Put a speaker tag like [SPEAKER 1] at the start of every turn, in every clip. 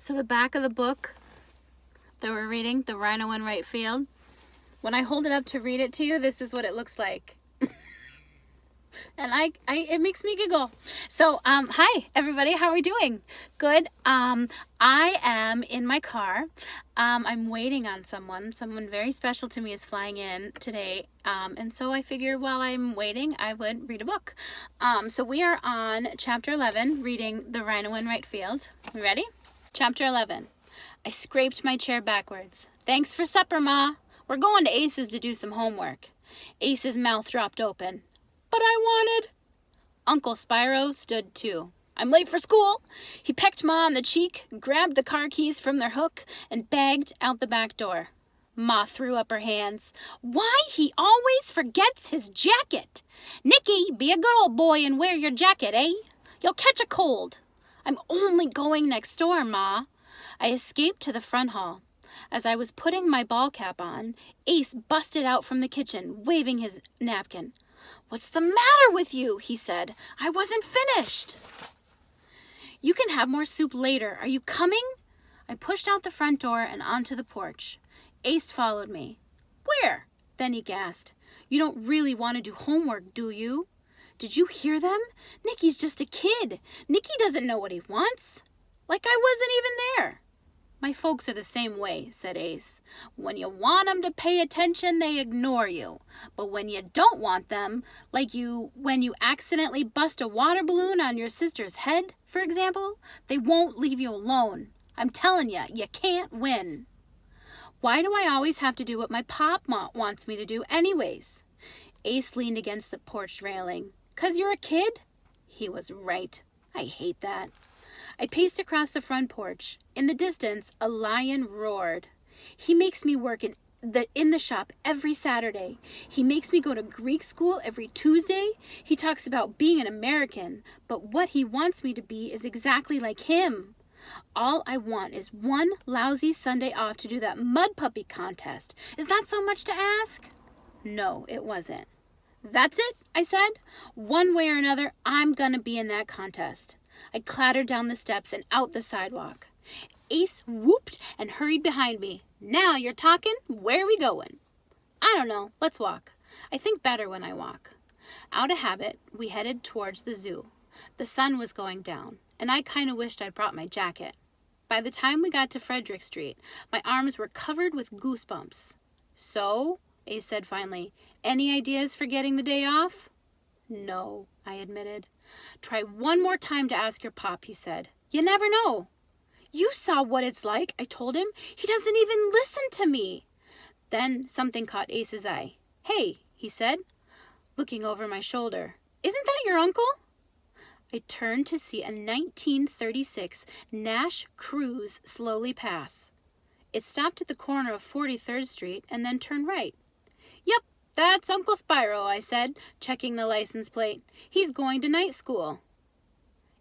[SPEAKER 1] So the back of the book that we're reading, The Rhino in Right Field, when I hold it up to read it to you, this is what it looks like. And it makes me giggle. So, hi everybody, how are we doing? Good. I am in my car. I'm waiting on someone. Someone very special to me is flying in today. And so I figured while I'm waiting, I would read a book. So we are on chapter 11, reading The Rhino in Right Field. You ready? Chapter 11. I scraped my chair backwards. Thanks for supper, Ma. We're going to Ace's to do some homework. Ace's mouth dropped open. But I wanted. Uncle Spyro stood too. I'm late for school. He pecked Ma on the cheek, grabbed the car keys from their hook, and bagged out the back door. Ma threw up her hands. Why, he always forgets his jacket. Nicky, be a good old boy and wear your jacket, eh? You'll catch a cold. I'm only going next door, Ma. I escaped to the front hall. As I was putting my ball cap on, Ace busted out from the kitchen, waving his napkin. What's the matter with you? He said. I wasn't finished. You can have more soup later. Are you coming? I pushed out the front door and onto the porch. Ace followed me. Where? Then he gasped. You don't really want to do homework, do you? Did you hear them? Nicky's just a kid. Nicky doesn't know what he wants. Like I wasn't even there. My folks are the same way, said Ace. When you want them to pay attention, they ignore you. But when you don't want them, like when you accidentally bust a water balloon on your sister's head, for example, they won't leave you alone. I'm telling you, you can't win. Why do I always have to do what my pop wants me to do anyways? Ace leaned against the porch railing. 'Cause you're a kid? He was right. I hate that. I paced across the front porch. In the distance, a lion roared. He makes me work in the shop every Saturday. He makes me go to Greek school every Tuesday. He talks about being an American, but what he wants me to be is exactly like him. All I want is one lousy Sunday off to do that mud puppy contest. Is that so much to ask? No, it wasn't. That's it, I said. One way or another, I'm gonna be in that contest. I clattered down the steps and out the sidewalk. Ace whooped and hurried behind me. Now you're talking. Where are we going? I don't know. Let's walk. I think better when I walk. Out of habit, we headed towards the zoo. The sun was going down, and I kind of wished I'd brought my jacket. By the time we got to Frederick Street, my arms were covered with goosebumps. So, Ace said finally, any ideas for getting the day off? No, I admitted. Try one more time to ask your pop, he said. You never know. You saw what it's like, I told him. He doesn't even listen to me. Then something caught Ace's eye. Hey, he said, looking over my shoulder. Isn't that your uncle? I turned to see a 1936 Nash Cruise slowly pass. It stopped at the corner of 43rd Street and then turned right. Yep. That's Uncle Spyro, I said, checking the license plate. He's going to night school.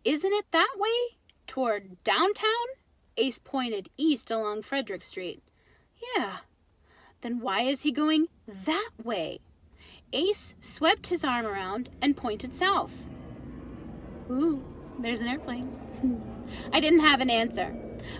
[SPEAKER 1] Isn't it that way? Toward downtown? Ace pointed east along Frederick Street. Yeah. Then why is he going that way? Ace swept his arm around and pointed south. Ooh, there's an airplane. I didn't have an answer.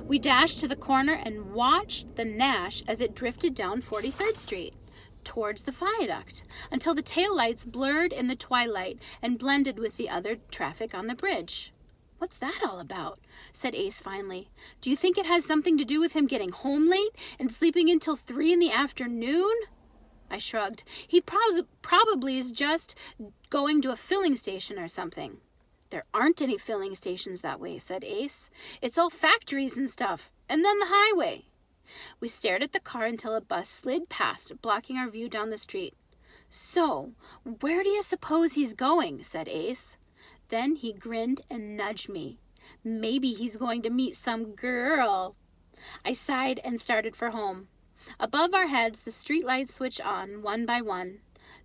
[SPEAKER 1] We dashed to the corner and watched the Nash as it drifted down 43rd Street. Towards the viaduct, until the taillights blurred in the twilight and blended with the other traffic on the bridge. What's that all about? Said Ace finally. Do you think it has something to do with him getting home late and sleeping until 3 in the afternoon? I shrugged. He probably is just going to a filling station or something. There aren't any filling stations that way, said Ace. It's all factories and stuff, and then the highway. We stared at the car until a bus slid past, blocking our view down the street. So, where do you suppose he's going? Said Ace. Then he grinned and nudged me. Maybe he's going to meet some girl. I sighed and started for home. Above our heads, the streetlights switched on, one by one.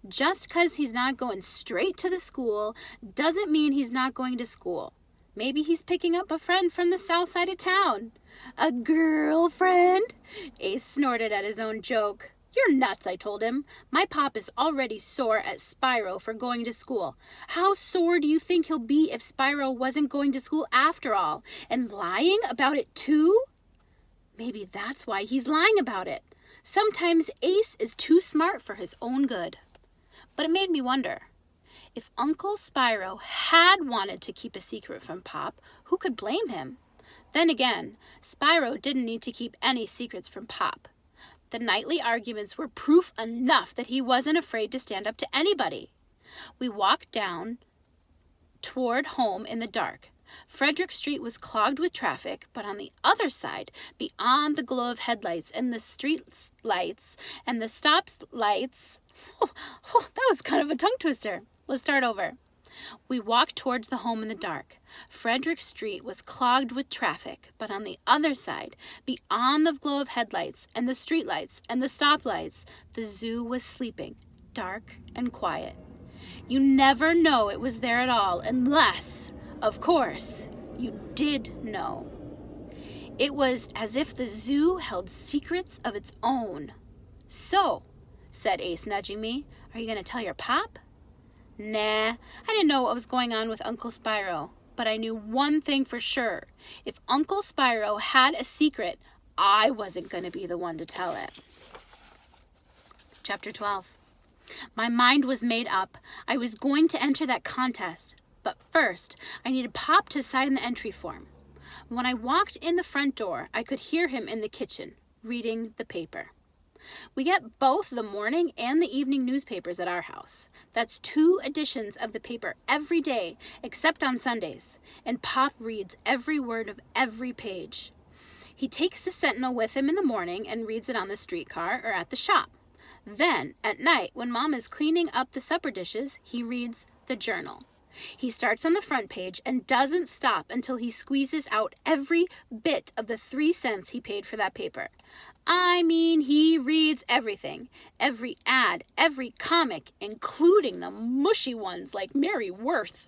[SPEAKER 1] Just 'cause he's not going straight to the school doesn't mean he's not going to school. Maybe he's picking up a friend from the south side of town. A girlfriend? Ace snorted at his own joke. You're nuts, I told him. My pop is already sore at Spyro for going to school. How sore do you think he'll be if Spyro wasn't going to school after all? And lying about it too? Maybe that's why he's lying about it. Sometimes Ace is too smart for his own good. But it made me wonder, if Uncle Spyro had wanted to keep a secret from Pop, who could blame him? Then again, Spyro didn't need to keep any secrets from Pop. The nightly arguments were proof enough that he wasn't afraid to stand up to anybody. We walked down toward home in the dark. Frederick Street was clogged with traffic, but on the other side, beyond the glow of headlights and the street lights and the stop lights, that was kind of a tongue twister. Let's start over. We walked towards the home in the dark. Frederick Street was clogged with traffic, but on the other side, beyond the glow of headlights and the streetlights and the stoplights, the zoo was sleeping, dark and quiet. You never know it was there at all unless, of course, you did know. It was as if the zoo held secrets of its own. So, said Ace, nudging me, are you going to tell your pop? Nah, I didn't know what was going on with Uncle Spyro, but I knew one thing for sure. If Uncle Spyro had a secret, I wasn't going to be the one to tell it. Chapter 12. My mind was made up. I was going to enter that contest, but first, I needed Pop to sign the entry form. When I walked in the front door, I could hear him in the kitchen, reading the paper. We get both the morning and the evening newspapers at our house. That's 2 editions of the paper every day, except on Sundays, and Pop reads every word of every page. He takes the Sentinel with him in the morning and reads it on the streetcar or at the shop. Then, at night, when Mom is cleaning up the supper dishes, he reads the Journal. He starts on the front page and doesn't stop until he squeezes out every bit of the 3 cents he paid for that paper. I mean, he reads everything. Every ad, every comic, including the mushy ones like Mary Worth.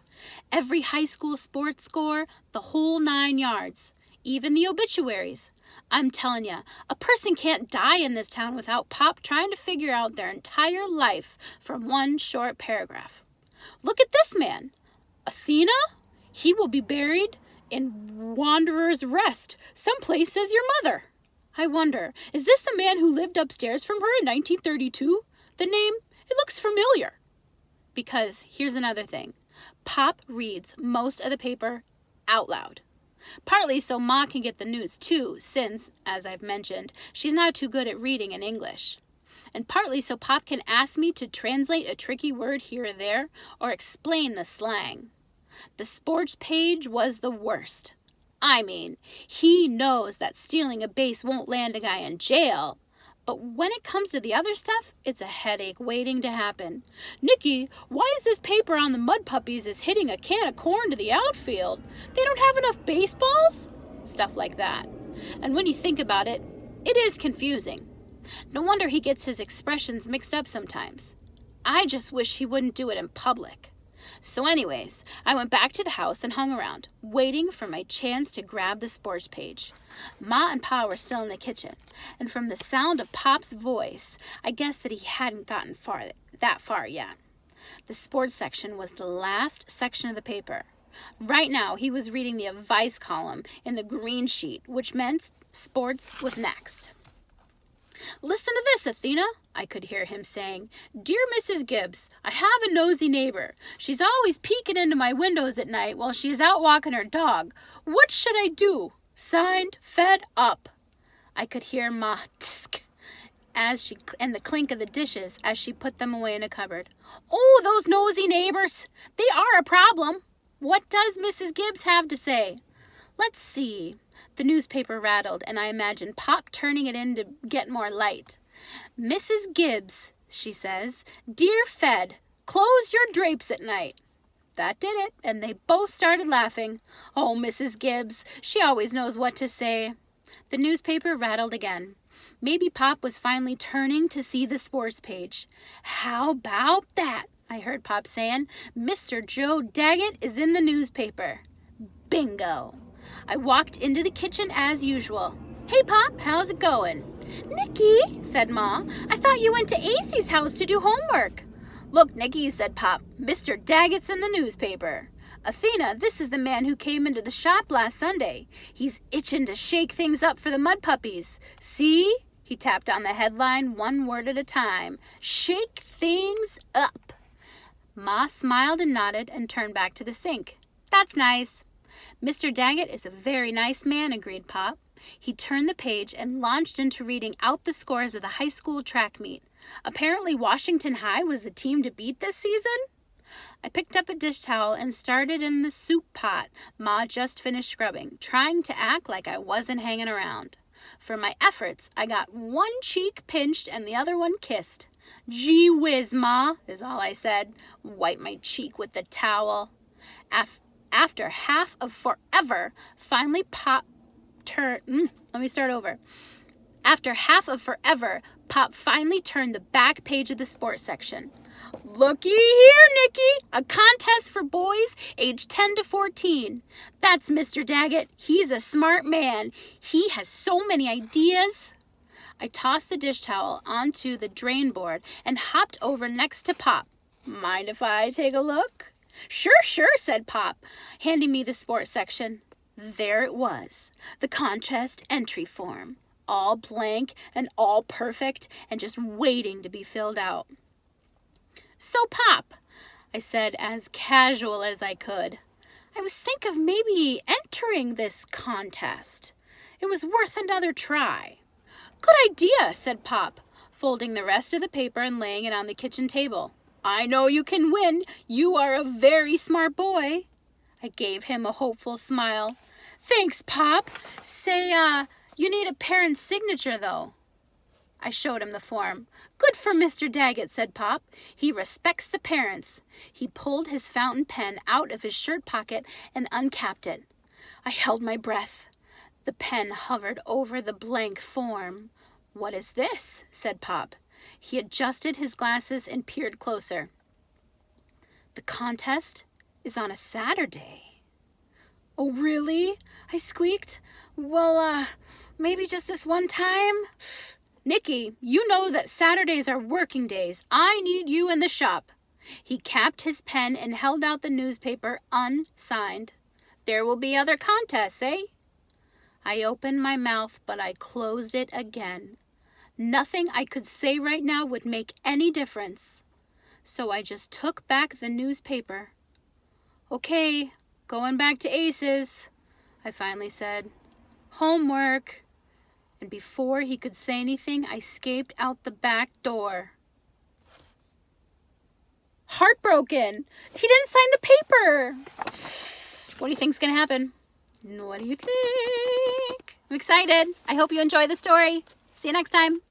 [SPEAKER 1] Every high school sports score, the whole 9 yards. Even the obituaries. I'm telling you, a person can't die in this town without Pop trying to figure out their entire life from one short paragraph. Look at this man. Athena? He will be buried in Wanderer's Rest. Someplace says your mother. I wonder, is this the man who lived upstairs from her in 1932? The name, it looks familiar. Because here's another thing. Pop reads most of the paper out loud. Partly so Ma can get the news too, since, as I've mentioned, she's not too good at reading in English. And partly so Pop can ask me to translate a tricky word here or there, or explain the slang. The sports page was the worst. I mean, he knows that stealing a base won't land a guy in jail, but when it comes to the other stuff, it's a headache waiting to happen. Nikki, why is this paper on the Mud Puppies is hitting a can of corn to the outfield? They don't have enough baseballs? Stuff like that. And when you think about it, it is confusing. No wonder he gets his expressions mixed up sometimes. I just wish he wouldn't do it in public. So anyways, I went back to the house and hung around, waiting for my chance to grab the sports page. Ma and Pa were still in the kitchen, and from the sound of Pop's voice, I guessed that he hadn't gotten that far yet. The sports section was the last section of the paper. Right now, he was reading the advice column in the green sheet, which meant sports was next. Listen to this, Athena, I could hear him saying. Dear Mrs. Gibbs, I have a nosy neighbor. She's always peeking into my windows at night while she is out walking her dog. What should I do? Signed, Fed Up. I could hear Ma tsk and the clink of the dishes as she put them away in a cupboard. Oh, those nosy neighbors. They are a problem. What does Mrs. Gibbs have to say? Let's see. The newspaper rattled, and I imagined Pop turning it in to get more light. Mrs. Gibbs, she says, Dear Fed, close your drapes at night. That did it, and they both started laughing. Oh, Mrs. Gibbs, she always knows what to say. The newspaper rattled again. Maybe Pop was finally turning to see the sports page. How about that? I heard Pop saying. Mr. Joe Daggett is in the newspaper. Bingo. I walked into the kitchen as usual. Hey, Pop, how's it going? "Nicky," said Ma, "I thought you went to Acey's house to do homework." "Look, Nicky," said Pop, "Mr. Daggett's in the newspaper. Athena, this is the man who came into the shop last Sunday. He's itching to shake things up for the mud puppies. See?" He tapped on the headline one word at a time. "Shake things up." Ma smiled and nodded and turned back to the sink. "That's nice." "Mr. Daggett is a very nice man," agreed Pop. He turned the page and launched into reading out the scores of the high school track meet. Apparently Washington High was the team to beat this season. I picked up a dish towel and started in the soup pot Ma just finished scrubbing, trying to act like I wasn't hanging around. For my efforts, I got one cheek pinched and the other one kissed. "Gee whiz, Ma," is all I said. Wipe my cheek with the towel. After half of forever, finally Pop turned... After half of forever, Pop finally turned the back page of the sports section. "Looky here, Nicky, a contest for boys aged 10 to 14. That's Mr. Daggett. He's a smart man. He has so many ideas." I tossed the dish towel onto the drain board and hopped over next to Pop. "Mind if I take a look?" Sure, said Pop, handing me the sports section. There it was, the contest entry form, all blank and all perfect and just waiting to be filled out. "So, Pop," I said as casual as I could, "I was thinking of maybe entering this contest. It was worth another try." "Good idea," said Pop, folding the rest of the paper and laying it on the kitchen table. "I know you can win. You are a very smart boy." I gave him a hopeful smile. "Thanks, Pop. Say, you need a parent's signature, though." I showed him the form. "Good for Mr. Daggett," said Pop. "He respects the parents." He pulled his fountain pen out of his shirt pocket and uncapped it. I held my breath. The pen hovered over the blank form. "What is this?" said Pop. He adjusted his glasses and peered closer. "The contest is on a Saturday." "Oh, really?" I squeaked. "Well, maybe just this one time?" "Nicky, you know that Saturdays are working days. I need you in the shop." He capped his pen and held out the newspaper unsigned. "There will be other contests, eh?" I opened my mouth, but I closed it again. Nothing I could say right now would make any difference. So I just took back the newspaper. "Okay, going back to Ace's," I finally said. "Homework." And before he could say anything, I escaped out the back door. Heartbroken. He didn't sign the paper. What do you think's gonna happen? What do you think? I'm excited. I hope you enjoy the story. See you next time.